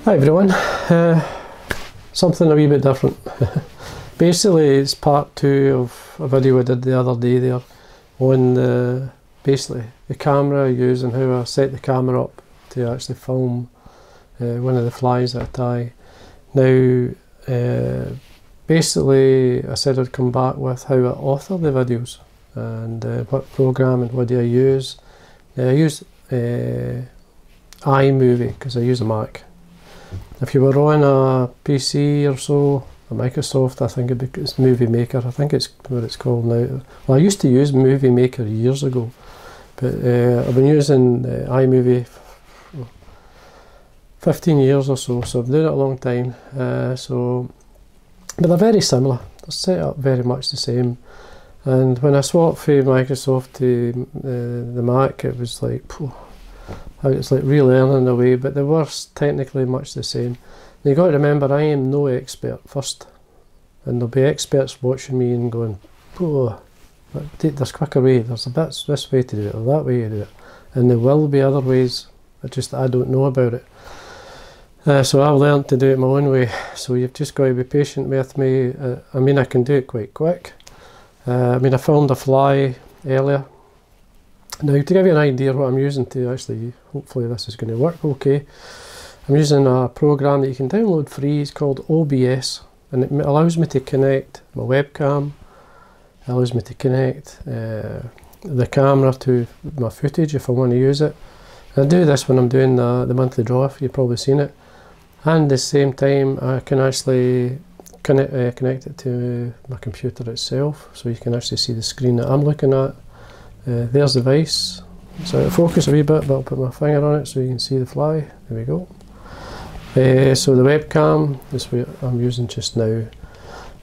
Hi everyone, something a wee bit different. Basically it's part 2 of a video I did the other day there on basically the camera I use and how I set the camera up to actually film one of the flies that I tie. Now basically I said I'd come back with how I author the videos and what program and what do I use. I use iMovie because I use a Mac. If you were on a PC or so, a Microsoft, I think it's Movie Maker. I think it's what it's called now. Well, I used to use Movie Maker years ago, but I've been using iMovie for 15 years or so, so I've been doing it a long time. But they're very similar. They're set up very much the same. And when I swapped from Microsoft to the Mac, it was like, it's like relearning in a way, but they were technically much the same. And you've got to remember, I am no expert first, and there'll be experts watching me and going, there's quicker way, there's a bit this way to do it, or that way to do it, and there will be other ways, I don't know about it. So I've learned to do it my own way, so you've just got to be patient with me. I mean, I can do it quite quick. I filmed a fly earlier. Now, to give you an idea of what I'm using to actually, hopefully this is going to work okay, I'm using a program that you can download free. It's called OBS, and it allows me to connect my webcam, it allows me to connect the camera to my footage if I want to use it. And I do this when I'm doing the monthly draw, if you've probably seen it. And at the same time I can actually connect it to my computer itself, so you can actually see the screen that I'm looking at. There's the vise, so it'll focus a wee bit, but I'll put my finger on it so you can see the fly. There we go. So the webcam is what I'm using just now.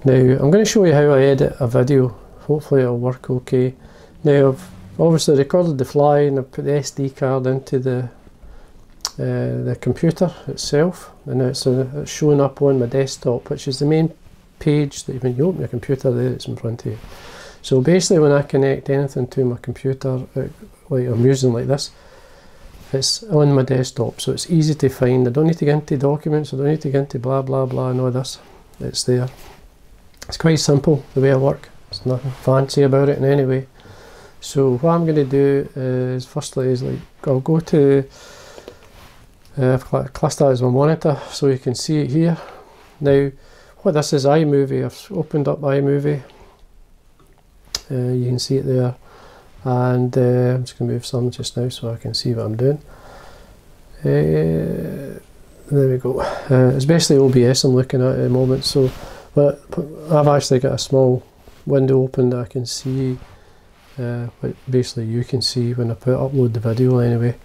Now I'm going to show you how I edit a video. Hopefully it'll work okay. Now I've obviously recorded the fly and I've put the SD card into the computer itself, and it's showing up on my desktop, which is the main page that when you open your computer there, it's in front of you. So basically when I connect anything to my computer, like I'm using like this, it's on my desktop, so it's easy to find. I don't need to get into documents, I don't need to get into blah blah blah and all this. It's there. It's quite simple the way I work. There's nothing fancy about it in any way. So what I'm going to do is, firstly, I'll go to, I've classed that as my monitor so you can see it here. Now what this is iMovie. I've opened up iMovie. You can see it there, and I'm just going to move some just now so I can see what I'm doing. There we go. It's basically OBS I'm looking at the moment, so but I've actually got a small window open that I can see what basically you can see when I upload the video anyway.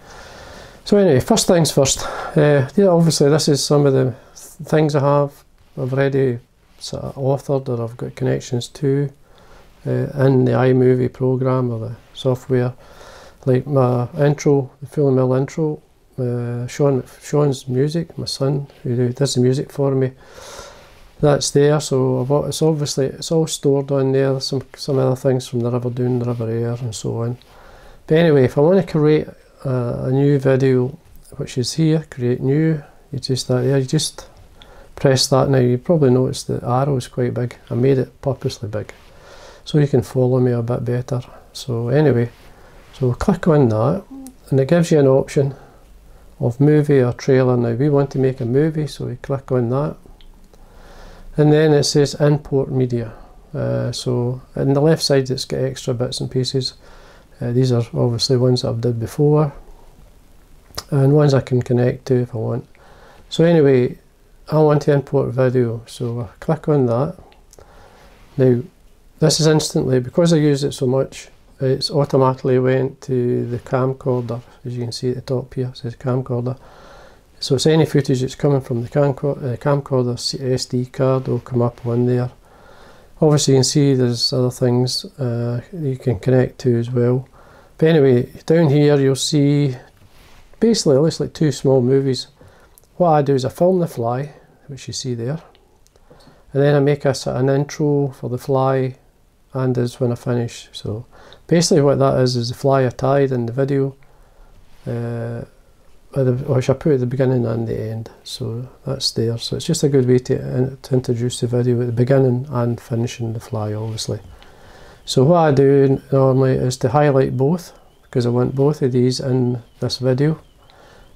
So anyway, first things first, yeah, obviously this is some of the things I've already sort of authored or I've got connections to in the iMovie program or the software, like my intro, the full mill intro, Sean's music, my son who does the music for me, that's there. So it's all stored on there. Some other things from the River Doon, the River Air and so on. But anyway, if I want to create a new video, which is here, create new, you just press that. Now you probably noticed the arrow is quite big. I made it purposely big so you can follow me a bit better. So anyway, so click on that and it gives you an option of movie or trailer. Now we want to make a movie, so we click on that, and then it says import media. So on the left side it's got extra bits and pieces. These are obviously ones that I've did before and ones I can connect to if I want. So anyway, I want to import video, so I click on that. Now this is instantly, because I use it so much, it's automatically went to the camcorder. As you can see at the top here, it says camcorder. So it's any footage that's coming from the camcorder SD card will come up on there. Obviously you can see there's other things you can connect to as well. But anyway, down here you'll see basically it looks like 2 small movies. What I do is I film the fly, which you see there, and then I make an intro for the fly, and is when I finish. So basically what that is the fly I tied in the video. which I put at the beginning and the end, so that's there. So it's just a good way to introduce the video at the beginning and finishing the fly, obviously. So what I do normally is to highlight both, because I want both of these in this video.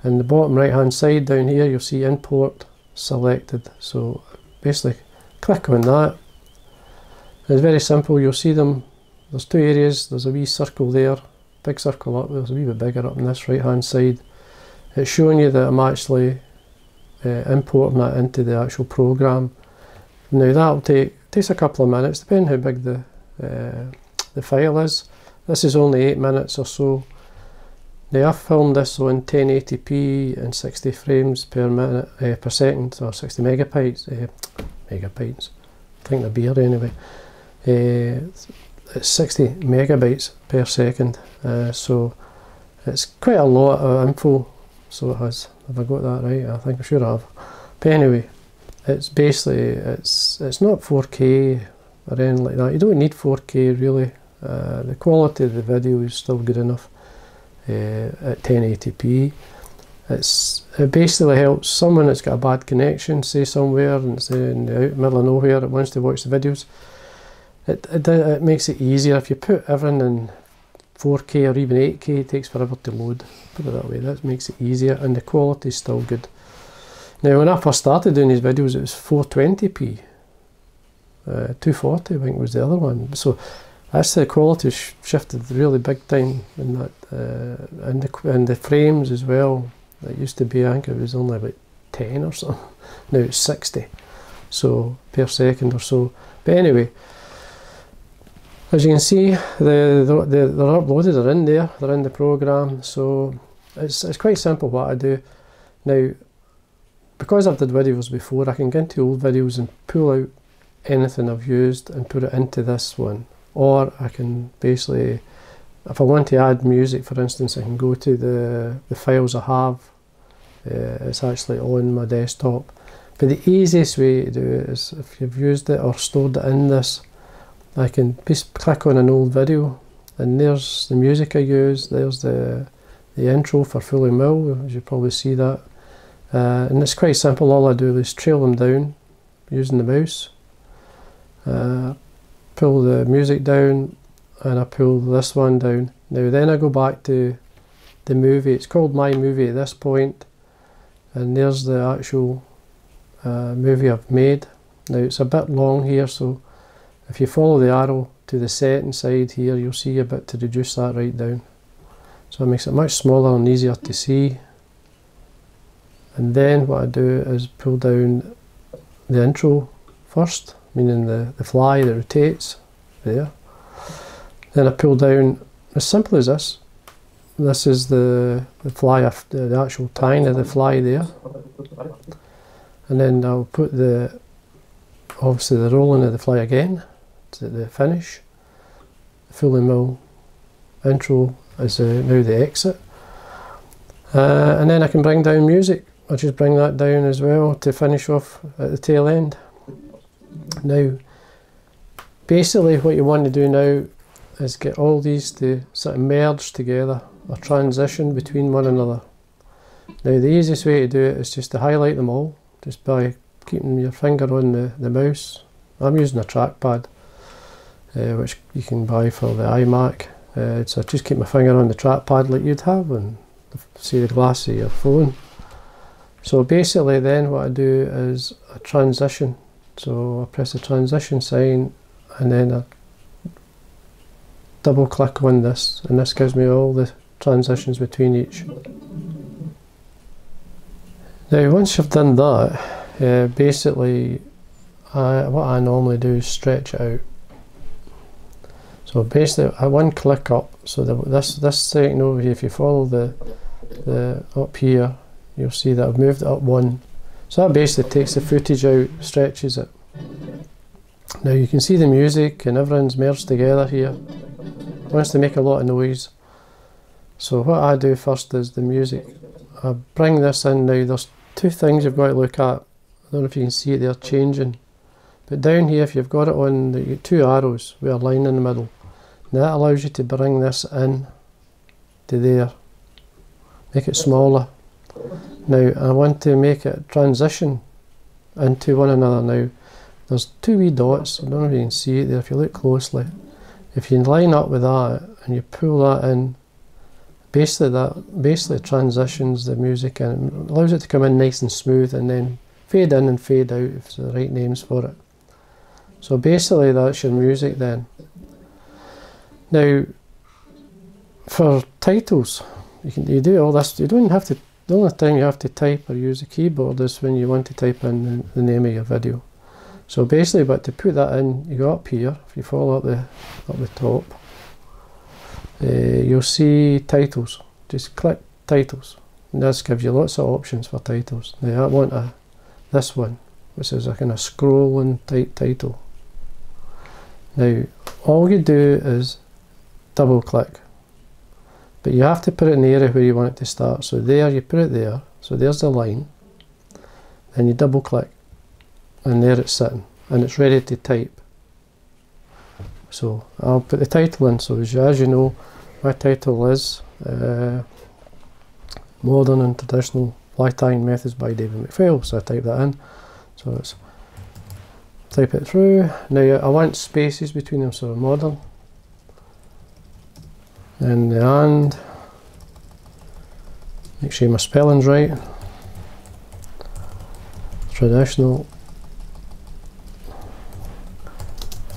In the bottom right hand side down here you'll see import selected, so basically click on that. It's very simple. You'll see them, there's two areas, there's a wee circle there, big circle up, there's a wee bit bigger up on this right hand side. It's showing you that I'm actually importing that into the actual program. Now that'll takes a couple of minutes, depending how big the file is. This is only 8 minutes or so. Now I've filmed this on 1080p and 60 frames per minute per second, or 60 megabytes. Megabytes. I think they're beer anyway. It's 60 megabytes per second, so it's quite a lot of info. So it has. Have I got that right? I think I'm sure I have. But anyway, it's basically it's not 4K or anything like that. You don't need 4K really. The quality of the video is still good enough at 1080p. It basically helps someone that's got a bad connection, say somewhere and it's in the middle of nowhere that wants to watch the videos. It makes it easier. If you put everything in 4K or even 8K, it takes forever to load. Put it that way. That makes it easier, and the quality is still good. Now, when I first started doing these videos, it was 420p. 240, I think, was the other one. So actually, the quality shifted really big time in that, and the frames as well. It used to be, I think it was only about 10 or something. Now it's 60, so per second or so. But anyway, as you can see, they're uploaded, they're in there, they're in the program, so it's quite simple what I do. Now, because I've did videos before, I can get into old videos and pull out anything I've used and put it into this one. Or I can basically, if I want to add music, for instance, I can go to the files I have. It's actually on my desktop. But the easiest way to do it is, if you've used it or stored it in this, I can just click on an old video, and there's the music I use, there's the intro for Fully Mill, as you probably see that. And it's quite simple. All I do is trail them down using the mouse, pull the music down, and I pull this one down. Now then I go back to the movie. It's called My Movie at this point, and there's the actual movie I've made. Now it's a bit long here, so if you follow the arrow to the setting side here, you'll see a bit to reduce that right down. So it makes it much smaller and easier to see. And then what I do is pull down the intro first, meaning the fly that rotates there. Then I pull down, as simple as this. This is the fly, the actual tine of the fly there. And then I'll put obviously the rolling of the fly again to the finish. The Fully Mill intro is now the exit. And then I can bring down music. I'll just bring that down as well to finish off at the tail end. Now, basically what you want to do now is get all these to sort of merge together or transition between one another. Now the easiest way to do it is just to highlight them all, just by keeping your finger on the mouse. I'm using a trackpad, which you can buy for the iMac. So I just keep my finger on the trackpad like you'd have on, say, the glass of your phone. So basically then what I do is a transition. So I press the transition sign, and then I double click on this, and this gives me all the transitions between each. Now once you've done that, basically what I normally do is stretch it out. So basically I one click up, so this section over here, if you follow the up here, you'll see that I've moved it up one. So that basically takes the footage out, stretches it. Now you can see the music and everything's merged together here. It wants to make a lot of noise. So what I do first is the music. I bring this in now. There's two things you've got to look at. I don't know if you can see it, they're changing. But down here, if you've got it on, you get two arrows with a line in the middle. Now that allows you to bring this in to there. Make it smaller. Now I want to make it transition into one another. Now there's two wee dots, I don't know if you can see it there if you look closely. If you line up with that and you pull that in, basically that transitions the music and it allows it to come in nice and smooth and then fade in and fade out if it's the right names for it. So basically that's your music then. Now for titles, you do all this, you don't have to, the only time you have to type or use the keyboard is when you want to type in the name of your video. So basically, but to put that in, you go up here, if you follow up the top, you'll see titles. Just click titles, and this gives you lots of options for titles. Now I want this one, which is a kind of scrolling type title. Now all you do is double click, but you have to put it in the area where you want it to start. So there, you put it there, so there's the line, then you double click, and there it's sitting, and it's ready to type. So I'll put the title in. So as you know, my title is Modern and Traditional Fly Tying Methods by Davie McPhail. So I type that in. So it's type it through. Now I want spaces between them, so modern. And the and. Make sure my spelling's right. Traditional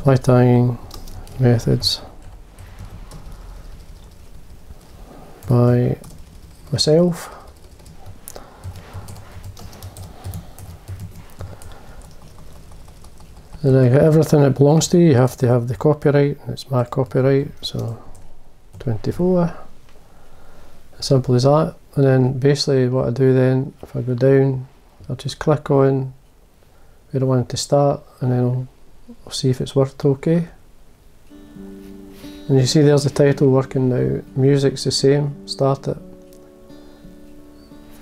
fly tying methods by myself. And I got everything it belongs to. You have to have the copyright, it's my copyright, so 24. As simple as that. And then basically what I do then, if I go down, I'll just click on where I want it to start, and then I'll see if it's worked okay. And you see there's the title working now. Music's the same, start it.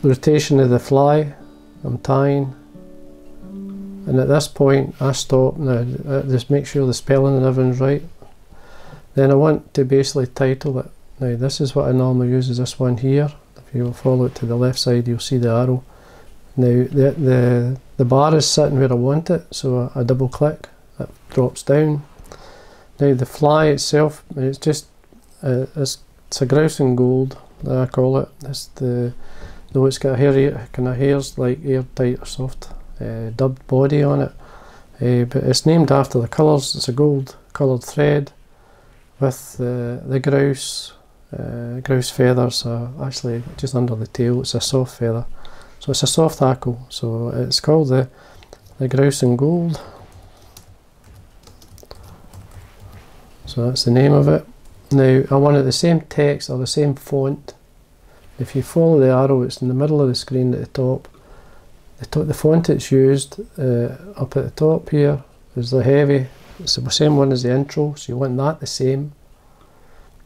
Rotation of the fly, I'm tying. And at this point I stop. Now just make sure the spelling and everything's right. Then I want to basically title it. Now this is what I normally use, is this one here. If you follow it to the left side, you'll see the arrow. Now the bar is sitting where I want it, so I double click, it drops down. Now the fly itself, it's just it's a grouse and gold, I call it. It's though it's got a kind of hairs like airtight or soft dubbed body on it, but it's named after the colours. It's a gold coloured thread with the grouse feathers are actually just under the tail. It's a soft feather, so it's a soft hackle, so it's called the grouse and gold. So that's the name of it. Now I wanted the same text or the same font. If you follow the arrow, it's in the middle of the screen at the top. The font that's used up at the top here is the heavy. It's the same one as the intro, so you want that the same.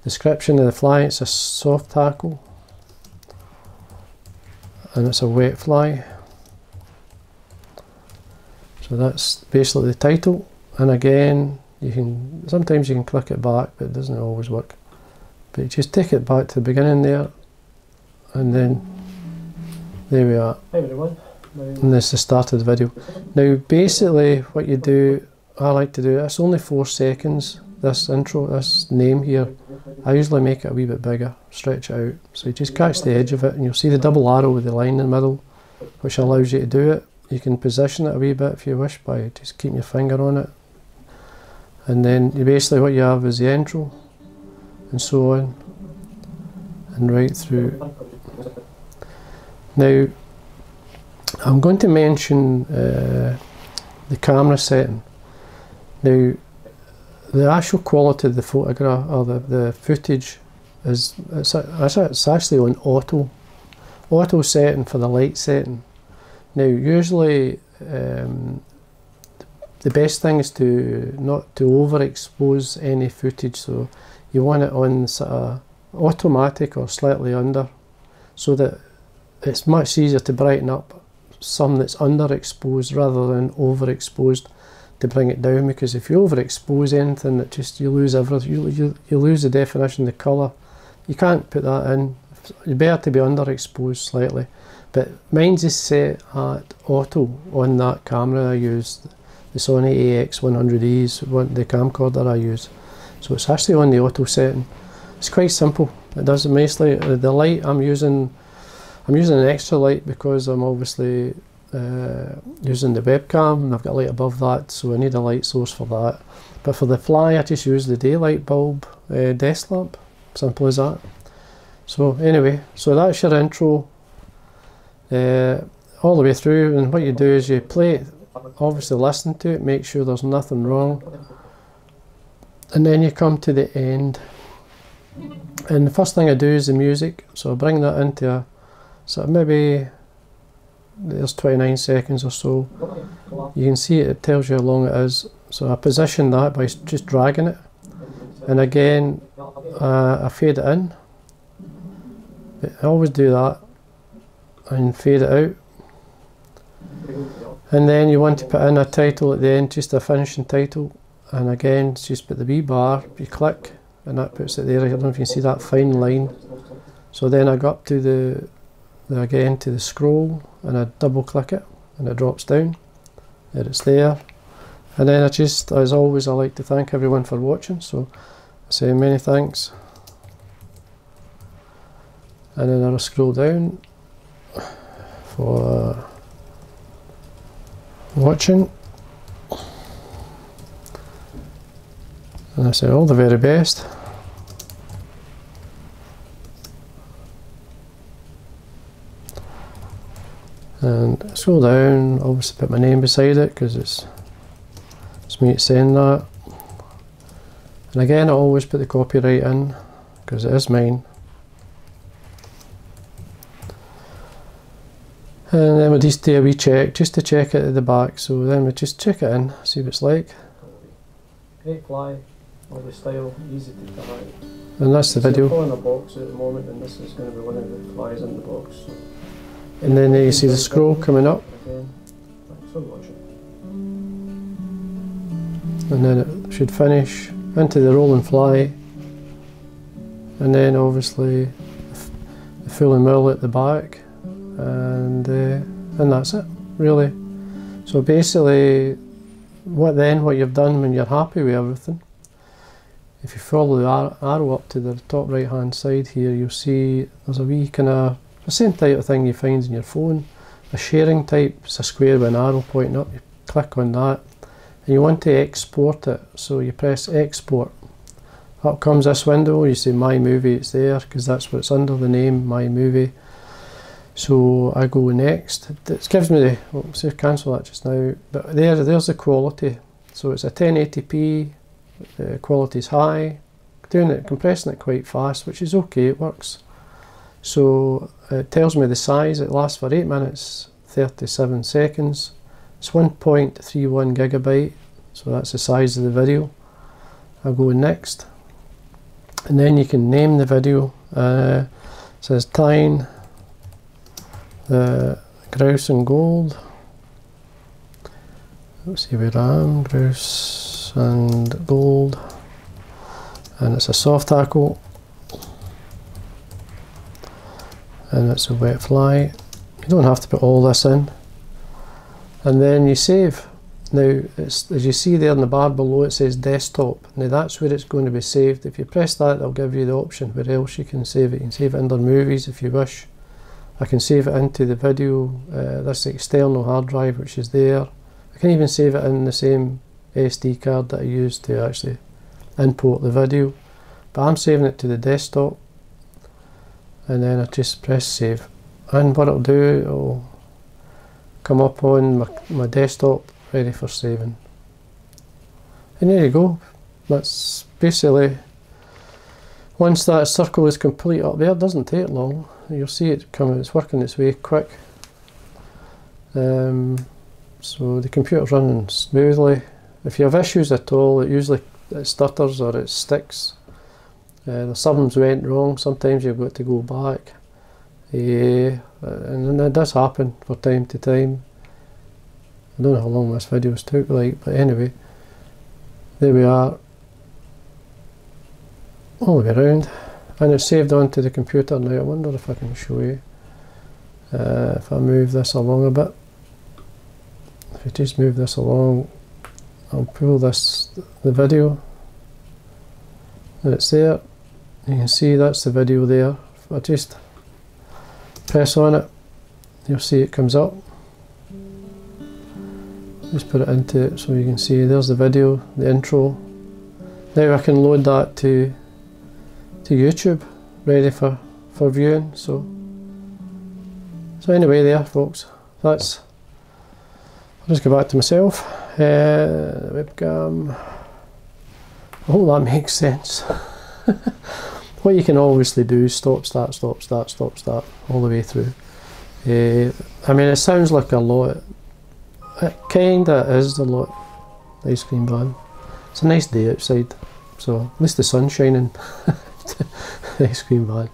Description of the fly, it's a soft hackle, and it's a wet fly. So that's basically the title. And again, sometimes you can click it back, but it doesn't always work. But you just take it back to the beginning there, and then there we are. Hi everyone. And this is the start of the video. Now basically what you do, I like to do, it's only 4 seconds, this intro, this name here. I usually make it a wee bit bigger, stretch it out. So you just catch the edge of it, and you'll see the double arrow with the line in the middle, which allows you to do it. You can position it a wee bit if you wish by just keeping your finger on it. And then basically what you have is the intro, and so on, and right through. Now, I'm going to mention the camera setting. Now, the actual quality of the photograph, or the footage, it's actually on auto setting for the light setting. Now, usually the best thing is not to overexpose any footage, so you want it on sort of automatic or slightly under, so that it's much easier to brighten up some that's underexposed rather than overexposed to bring it down. Because if you overexpose anything, you lose everything. You lose the definition, the colour. You can't put that in. It's better to be underexposed slightly. but mine's is set at auto on that camera I use, the Sony AX100E's, the camcorder I use. So it's actually on the auto setting. It's quite simple. It does it nicely. The light I'm using an extra light because I'm obviously using the webcam and I've got a light above that, so I need a light source for that. But for the fly, I just use the daylight bulb desk lamp. Simple as that. So anyway, so that's your intro all the way through, and what you do is you play it, obviously listen to it, make sure there's nothing wrong, and then you come to the end, and the first thing I do is the music. So I bring that into a sort of maybe, there's 29 seconds or so. You can see it tells you how long it is. So I position that by just dragging it, and again I fade it in. I always do that and fade it out, and then you want to put in a title at the end, just a finishing title, and again just put the wee bar, you click and that puts it there. I don't know if you can see that fine line. So then I go up to again to the scroll and I double click it and it drops down, and it's there. And then I just, as always, I like to thank everyone for watching, so I say many thanks. And then I'll scroll down for watching, and I say all the very best. And scroll down, obviously put my name beside it because it's me saying that. And again, I always put the copyright in because it is mine. And then we just do a wee check, just to check it at the back. So then we just check it in, see what it's like. Great fly, all the style, easy to tie. And that's the video. I'm in a box at the moment, and this is going to be one of the flies in the box. So. And then you see the scroll coming up. Again. Thanks for watching. And then it should finish into the rolling fly. And then obviously the full and mill at the back. And that's it, really. So basically, what you've done when you're happy with everything, if you follow the arrow up to the top right hand side here, you'll see there's a wee kind of the same type of thing you find in your phone, a sharing type. It's a square with an arrow pointing up. You click on that and you want to export it, so you press export. Up comes this window, you see My Movie, it's there because that's what it's under, the name My Movie. So I go next. It gives me the, so cancel that just now, but there's the quality. So it's a 1080p, the quality's high, compressing it quite fast, which is okay, it works. So it tells me the size, it lasts for 8 minutes 37 seconds. It's 1.31 gigabyte, so that's the size of the video. I'll go next, and then you can name the video. It says Tyne the grouse and gold. Let's see where I am, grouse and gold, and it's a soft tackle, and it's a wet fly. You don't have to put all this in, and then you save. Now, as you see there in the bar below, it says desktop. Now that's where it's going to be saved. If you press that, it'll give you the option where else you can save it. You can save it under movies if you wish. I can save it into the video, that's the external hard drive which is there. I can even save it in the same SD card that I used to actually import the video. But I'm saving it to the desktop, and then I just press save. And what it'll do, it'll come up on my desktop ready for saving. And there you go. That's basically, once that circle is complete up there, it doesn't take long. You'll see it coming, it's working its way quick. So the computer's running smoothly. If you have issues at all, it stutters or it sticks. Something's went wrong, sometimes you've got to go back. And it does happen from time to time. I don't know how long this video's took, but anyway, there we are, all the way around, and it's saved onto the computer now. I wonder if I can show you. If I move this along a bit, if I just move this along, I'll pull the video, and it's there. You can see that's the video there. If I just press on it, you'll see it comes up. Just put it into it so you can see there's the video, the intro. Now I can load that to YouTube, ready for viewing. So anyway there folks, that's, I'll just go back to myself, webcam. I hope that makes sense. What you can obviously do is stop, start, stop, start, stop, start, all the way through. I mean, it sounds like a lot. It kinda is a lot. Ice cream van. It's a nice day outside, so at least the sun's shining. The ice cream van.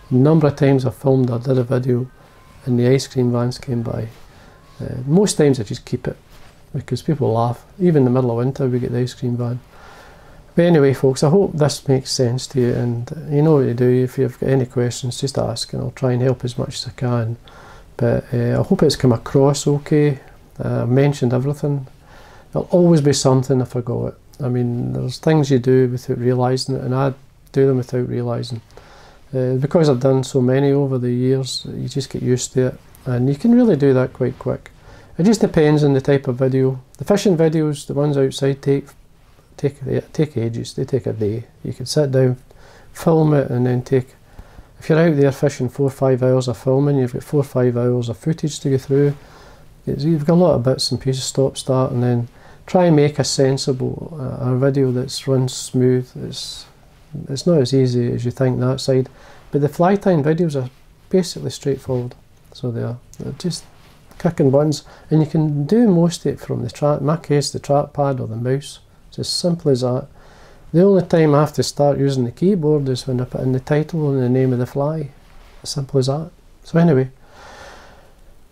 A number of times I filmed, I did a video, and the ice cream vans came by. Most times I just keep it because people laugh. Even in the middle of winter, we get the ice cream van. But anyway, folks, I hope this makes sense to you, and you know what to do. If you've got any questions, just ask, and I'll try and help as much as I can. But I hope it's come across okay. I've mentioned everything. There'll always be something I forgot. I mean, there's things you do without realising it, and I do them without realising. Because I've done so many over the years, you just get used to it, and you can really do that quite quick. It just depends on the type of video. The fishing videos, the ones outside, take ages. They take a day. You can sit down, film it, and then take. If you're out there fishing 4 or 5 hours of filming, you've got 4 or 5 hours of footage to go through. You've got a lot of bits and pieces, stop, start, and then try and make a sensible a video that's runs smooth. It's not as easy as you think that side, but the fly tying videos are basically straightforward. So they're just clicking buttons, and you can do most of it from the in my case, the trackpad or the mouse. It's as simple as that. The only time I have to start using the keyboard is when I put in the title and the name of the fly. As simple as that. So anyway,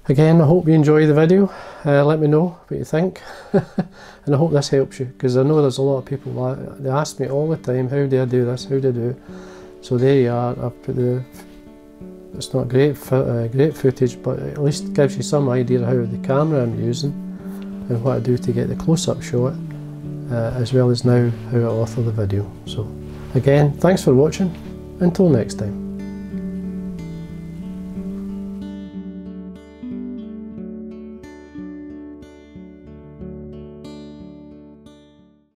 again, I hope you enjoy the video. Let me know what you think. And I hope this helps you, because I know there's a lot of people that they ask me all the time, how do I do this, how do I do it? So there you are. I've put it's not great footage, but at least gives you some idea of how the camera I'm using and what I do to get the close-up shot, as well as now how I author the video. So again, thanks for watching. Until next time.